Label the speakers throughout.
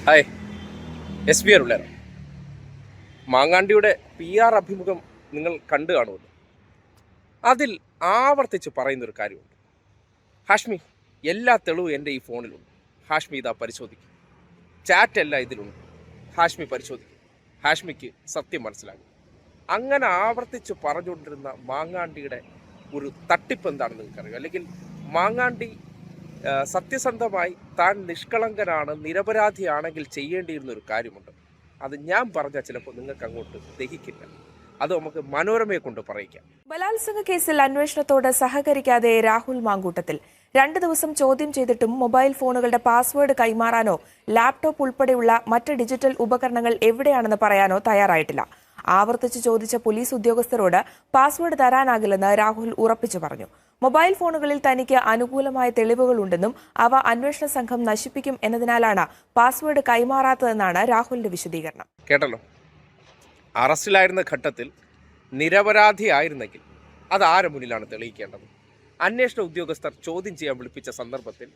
Speaker 1: Hi, SBR ഉള്ളേർ മാങ്ങാണ്ടിയുടെ PR അഭിമുഖം നിങ്ങൾ കണ്ടു കാണുമല്ലോ. അതിൽ ആവർത്തിച്ച് പറയുന്നൊരു കാര്യമുണ്ട്. ഹാഷ്മി, എല്ലാ തെളിവും എൻ്റെ ഈ ഫോണിലുണ്ട്. ഹാഷ്മി ഇതാ പരിശോധിക്കും. ചാറ്റ് എല്ലാം ഇതിലുണ്ട്. ഹാഷ്മി പരിശോധിക്കും. ഹാഷ്മിക്ക് സത്യം മനസ്സിലാകും. അങ്ങനെ ആവർത്തിച്ച് പറഞ്ഞുകൊണ്ടിരുന്ന മാങ്ങാണ്ടിയുടെ ഒരു തട്ടിപ്പ് എന്താണെന്ന് നിങ്ങൾക്കറിയാം. അല്ലെങ്കിൽ മാങ്ങാണ്ടി സത്യസന്ധമായി താൻ നിഷ്കളങ്കനാണ്, നിരപരാധിയാണെങ്കിൽ ചെയ്യേണ്ടിയിരുന്ന ഒരു കാര്യമുണ്ട്. അത് ഞാൻ പറഞ്ഞാൽ ചിലപ്പോൾ നിങ്ങൾക്ക് അങ്ങോട്ട് ദഹിക്കില്ല. അത് നമുക്ക് മനോരമയെ കൊണ്ട് പറയിക്കാം.
Speaker 2: ബലാത്സംഗ കേസിൽ അന്വേഷണത്തോട് സഹകരിക്കാതെ രാഹുൽ മാങ്കൂട്ടത്തിൽ 2 ദിവസം ചോദ്യം ചെയ്തിട്ടും മൊബൈൽ ഫോണുകളുടെ പാസ്വേഡ് കൈമാറാനോ ലാപ്ടോപ്പ് ഉൾപ്പെടെയുള്ള മറ്റ് ഡിജിറ്റൽ ഉപകരണങ്ങൾ എവിടെയാണെന്ന് പറയാനോ തയ്യാറായിട്ടില്ല. ആവർത്തിച്ച് ചോദിച്ച പോലീസ് ഉദ്യോഗസ്ഥരോട് പാസ്വേഡ് തരാനാകില്ലെന്ന് രാഹുൽ ഉറപ്പിച്ചു പറഞ്ഞു. മൊബൈൽ ഫോണുകളിൽ തനിക്ക് അനുകൂലമായ തെളിവുകളുണ്ടെന്നും അവ അന്വേഷണ സംഘം നശിപ്പിക്കും എന്നതിനാലാണ് പാസ്വേഡ് കൈമാറാത്തതെന്നാണ് രാഹുലിന്റെ വിശദീകരണം.
Speaker 1: കേട്ടല്ലോ, അറസ്റ്റിലായിരുന്ന ഘട്ടത്തിൽ നിരപരാധിയായിരുന്നെങ്കിൽ അത് ആരുടെ മുന്നിലാണ് തെളിയിക്കേണ്ടത്? അന്വേഷണ ഉദ്യോഗസ്ഥർ ചോദ്യം ചെയ്യാൻ വിളിപ്പിച്ച സന്ദർഭത്തിൽ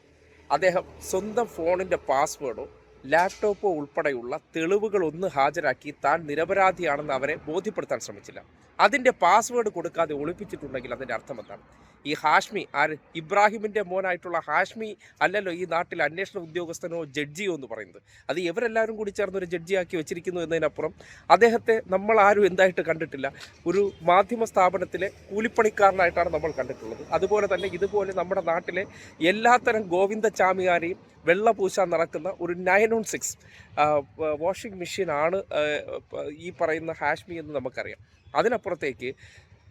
Speaker 1: അദ്ദേഹം സ്വന്തം ഫോണിൻ്റെ പാസ്വേഡോ ലാപ്ടോപ്പോ ഉൾപ്പെടെയുള്ള തെളിവുകളൊന്നും ഹാജരാക്കി താൻ നിരപരാധിയാണെന്ന് അവരെ ബോധ്യപ്പെടുത്താൻ ശ്രമിച്ചില്ല. അതിൻ്റെ പാസ്വേഡ് കൊടുക്കാതെ ഒളിപ്പിച്ചിട്ടുണ്ടെങ്കിൽ അതിൻ്റെ അർത്ഥം എന്താണ്? ഈ ഹാഷ്മി ആര്? ഇബ്രാഹിമിൻ്റെ മോനായിട്ടുള്ള ഹാഷ്മി അല്ലല്ലോ ഈ നാട്ടിൽ അന്വേഷണ ഉദ്യോഗസ്ഥനോ ജഡ്ജിയോ എന്ന് പറയുന്നത്. അത് ഇവരെല്ലാവരും കൂടി ചേർന്നൊരു ജഡ്ജിയാക്കി വെച്ചിരിക്കുന്നു എന്നതിനപ്പുറം അദ്ദേഹത്തെ നമ്മൾ ആരും എന്തായിട്ട് കണ്ടിട്ടില്ല. ഒരു മാധ്യമ സ്ഥാപനത്തിലെ കൂലിപ്പണിക്കാരനായിട്ടാണ് നമ്മൾ കണ്ടിട്ടുള്ളത്. അതുപോലെ തന്നെ ഇതുപോലെ നമ്മുടെ നാട്ടിലെ എല്ലാത്തരം ഗോവിന്ദചാമിയാരെയും വെള്ള പൂശാൻ നടക്കുന്ന ഒരു 916 വാഷിംഗ് മെഷീനാണ് ഈ പറയുന്ന ഹാഷ്മി എന്ന് നമുക്കറിയാം. അതിനപ്പുറത്തേക്ക്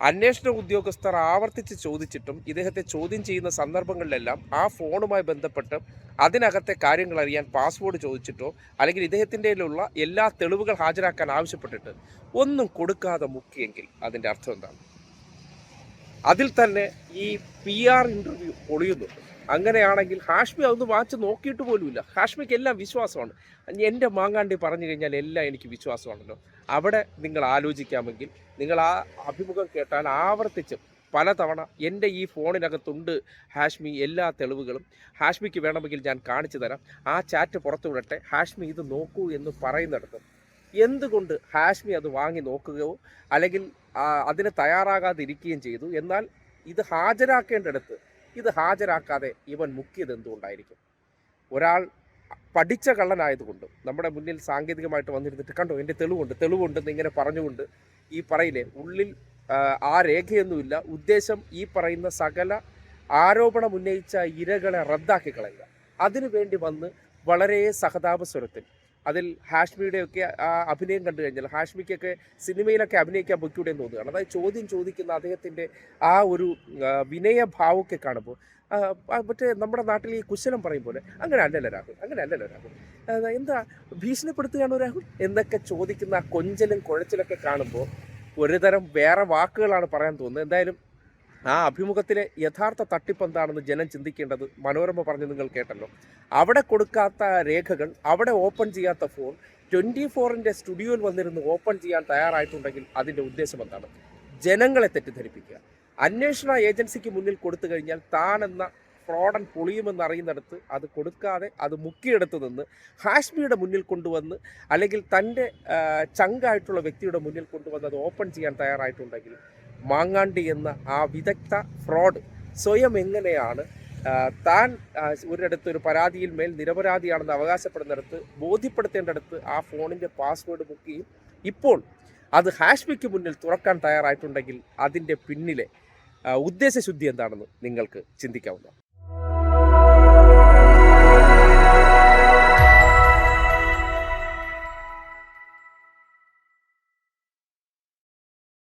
Speaker 1: അന്വേഷണ ഉദ്യോഗസ്ഥർ ആവർത്തിച്ച് ചോദിച്ചിട്ടും ഇദ്ദേഹത്തെ ചോദ്യം ചെയ്യുന്ന സന്ദർഭങ്ങളിലെല്ലാം ആ ഫോണുമായി ബന്ധപ്പെട്ട് അതിനകത്തെ കാര്യങ്ങൾ അറിയാൻ പാസ്വേഡ് ചോദിച്ചിട്ടോ അല്ലെങ്കിൽ ഇദ്ദേഹത്തിൻ്റെയിലുള്ള എല്ലാ തെളിവുകൾ ഹാജരാക്കാൻ ആവശ്യപ്പെട്ടിട്ട് ഒന്നും കൊടുക്കാതെ മുക്കിയെങ്കിൽ അതിൻ്റെ അർത്ഥം എന്താണ്? അതിൽ തന്നെ ഈ PR ഇൻ്റർവ്യൂ പൊളിയുന്നുണ്ട്. അങ്ങനെയാണെങ്കിൽ ഹാഷ്മി അതൊന്ന് വാച്ച് നോക്കിയിട്ട് പോലുമില്ല. ഹാഷ്മിക്ക് എല്ലാം വിശ്വാസമാണ്. എൻ്റെ മാങ്ങാണ്ടി പറഞ്ഞു കഴിഞ്ഞാൽ എല്ലാം എനിക്ക് വിശ്വാസമാണല്ലോ. അവിടെ നിങ്ങൾ ആലോചിക്കാമെങ്കിൽ നിങ്ങൾ ആ അഭിമുഖം കേട്ടാൽ ആവർത്തിച്ച് പലതവണ എൻ്റെ ഈ ഫോണിനകത്തുണ്ട് ഹാഷ്മി എല്ലാ തെളിവുകളും, ഹാഷ്മിക്ക് വേണമെങ്കിൽ ഞാൻ കാണിച്ചു തരാം, ആ ചാറ്റ് പുറത്തു വിടട്ടെ, ഹാഷ്മി ഇത് നോക്കൂ എന്ന് പറയുന്നിടത്ത് എന്തുകൊണ്ട് ഹാഷ്മി അത് വാങ്ങി നോക്കുകയോ അല്ലെങ്കിൽ അതിന് തയ്യാറാകാതിരിക്കുകയും ചെയ്തു? എന്നാൽ ഇത് ഹാജരാക്കേണ്ടടുത്ത് ഇത് ഹാജരാക്കാതെ ഇവൻ മുക്കിയത് എന്തുകൊണ്ടായിരിക്കും? ഒരാൾ പഠിച്ച കള്ളനായതുകൊണ്ട് നമ്മുടെ മുന്നിൽ സാങ്കേതികമായിട്ട് വന്നിരുന്നിട്ട് കണ്ടോ എൻ്റെ തെളിവുണ്ടെന്ന് ഇങ്ങനെ പറഞ്ഞുകൊണ്ട് ഈ പറയില്ലേ, ഉള്ളിൽ ആ രേഖയൊന്നുമില്ല. ഉദ്ദേശം ഈ പറയുന്ന സകല ആരോപണം ഉന്നയിച്ച ഇരകളെ റദ്ദാക്കി കളയുക. അതിനു വേണ്ടി വന്ന് വളരെ സഹതാപ സ്വരത്തിൽ അതിൽ ഹാഷ്മിയുടെയൊക്കെ അഭിനയം കണ്ടു കഴിഞ്ഞാൽ ഹാഷ്മിക്കൊക്കെ സിനിമയിലൊക്കെ അഭിനയിക്കാൻ പൊയ്ക്കൂടെ എന്ന് തോന്നുകയാണ്. അതായത് ചോദ്യം ചോദിക്കുന്ന അദ്ദേഹത്തിൻ്റെ ആ ഒരു വിനയഭാവമൊക്കെ കാണുമ്പോൾ മറ്റേ നമ്മുടെ നാട്ടിൽ ഈ കുശലം പറയും പോലെ അങ്ങനെ അല്ലല്ലോ രാഹുൽ, എന്താ ഭീഷണിപ്പെടുത്തുകയാണോ രാഹുൽ എന്നൊക്കെ ചോദിക്കുന്ന ആ കൊഞ്ചലും കുഴച്ചിലൊക്കെ കാണുമ്പോൾ ഒരുതരം വേറെ വാക്കുകളാണ് പറയാൻ തോന്നുന്നത്. എന്തായാലും ആ അഭിമുഖത്തിലെ യഥാർത്ഥ തട്ടിപ്പ് എന്താണെന്ന് ജനം ചിന്തിക്കേണ്ടത് മനോരമ പറഞ്ഞ് നിങ്ങൾ കേട്ടല്ലോ. അവിടെ കൊടുക്കാത്ത രേഖകൾ, അവിടെ ഓപ്പൺ ചെയ്യാത്ത ഫോൺ 24ൻ്റെ സ്റ്റുഡിയോയിൽ വന്നിരുന്ന് ഓപ്പൺ ചെയ്യാൻ തയ്യാറായിട്ടുണ്ടെങ്കിൽ അതിൻ്റെ ഉദ്ദേശം എന്താണ്? ജനങ്ങളെ തെറ്റിദ്ധരിപ്പിക്കുക. അന്വേഷണ ഏജൻസിക്ക് മുന്നിൽ കൊടുത്തു കഴിഞ്ഞാൽ താൻ എന്ന ഫ്രോഡൻ പൊളിയുമെന്ന് അറിയുന്നിടത്ത് അത് കൊടുക്കാതെ അത് മുക്കിയെടുത്ത് നിന്ന് ഹാഷ്മിയുടെ മുന്നിൽ കൊണ്ടുവന്ന് അല്ലെങ്കിൽ തൻ്റെ ചങ്കായിട്ടുള്ള വ്യക്തിയുടെ മുന്നിൽ കൊണ്ടുവന്ന് അത് ഓപ്പൺ ചെയ്യാൻ തയ്യാറായിട്ടുണ്ടെങ്കിൽ മാങ്ങാണ്ടി എന്ന ആ വിദഗ്ധ ഫ്രോഡ് സ്വയം എങ്ങനെയാണ് താൻ ഒരിടത്ത് ഒരു പരാതിയിൽ മേൽ നിരപരാധിയാണെന്ന് അവകാശപ്പെടുന്നിടത്ത് ബോധ്യപ്പെടുത്തേണ്ടടുത്ത് ആ ഫോണിൻ്റെ പാസ്വേഡ് മുക്കുകയും ഇപ്പോൾ അത് ഹാഷ്മിക്ക് മുന്നിൽ തുറക്കാൻ തയ്യാറായിട്ടുണ്ടെങ്കിൽ അതിൻ്റെ പിന്നിലെ ഉദ്ദേശശുദ്ധി എന്താണെന്ന് നിങ്ങൾക്ക് ചിന്തിക്കാവുന്നതാണ്.